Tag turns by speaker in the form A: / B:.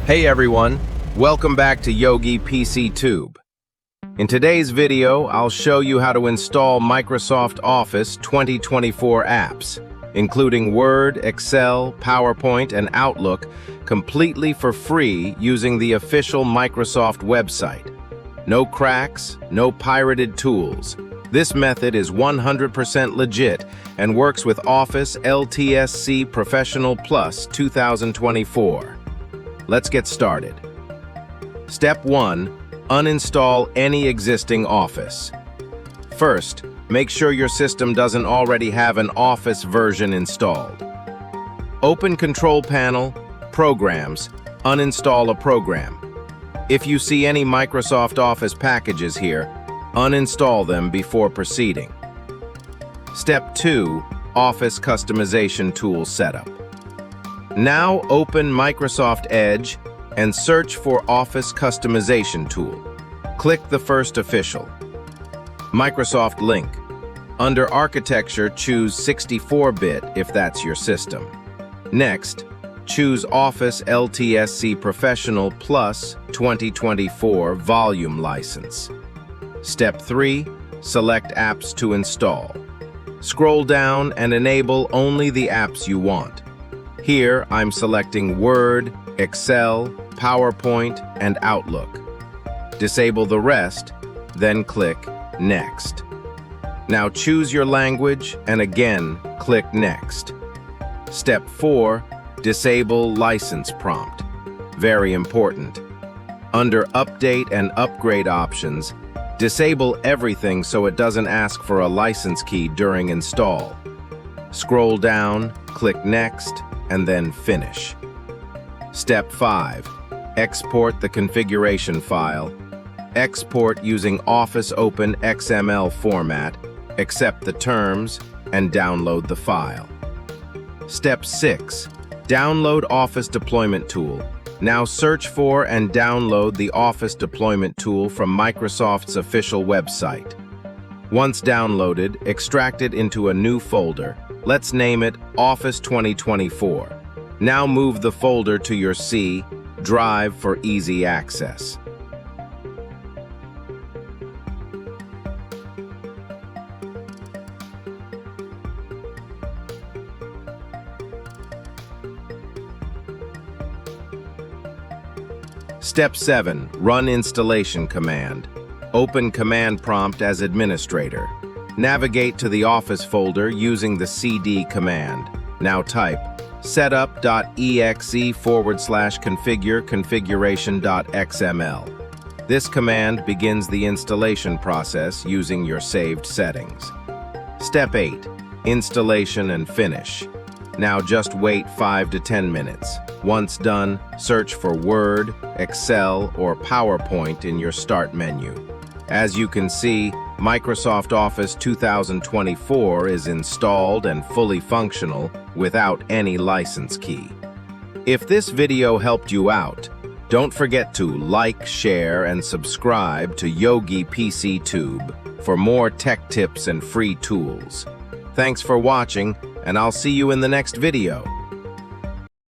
A: Hey everyone, welcome back to Yogi PC Tube. In today's video, I'll show you how to install Microsoft Office 2024 apps, including Word, Excel, PowerPoint, and Outlook, completely for free using the official Microsoft website. No cracks, no pirated tools. This method is 100% legit and works with Office LTSC Professional Plus 2024. Let's get started. Step 1. Uninstall any existing Office. First, make sure your system doesn't already have an Office version installed. Open Control Panel, Programs, uninstall a program. If you see any Microsoft Office packages here, uninstall them before proceeding. Step 2. Office Customization Tool Setup. Now open Microsoft Edge and search for Office Customization Tool. Click the first official. Microsoft link. Under Architecture, choose 64-bit if that's your system. Next, choose Office LTSC Professional Plus 2024 Volume License. Step 3. Select apps to install. Scroll down and enable only the apps you want. Here, I'm selecting Word, Excel, PowerPoint, and Outlook. Disable the rest, then click Next. Now choose your language and again click Next. Step 4. Disable License Prompt. Very important. Under Update and Upgrade options, disable everything so it doesn't ask for a license key during install. Scroll down, click Next, and then Finish. Step 5. Export the configuration file. Export using Office Open XML format, accept the terms, and download the file. Step 6. Download Office Deployment Tool. Now search for and download the Office Deployment Tool from Microsoft's official website. Once downloaded, extract it into a new folder. Let's name it Office 2024. Now move the folder to your C drive for easy access. Step 7. Run installation command. Open command prompt as administrator. Navigate to the Office folder using the CD command. Now type setup.exe /configure configuration.xml. This command begins the installation process using your saved settings. Step 8. Installation and finish. Now just wait 5 to 10 minutes. Once done, search for Word, Excel, or PowerPoint in your Start menu. As you can see, Microsoft Office 2024 is installed and fully functional without any license key. If this video helped you out, don't forget to like, share, and subscribe to Yogi PC Tube for more tech tips and free tools. Thanks for watching, and I'll see you in the next video.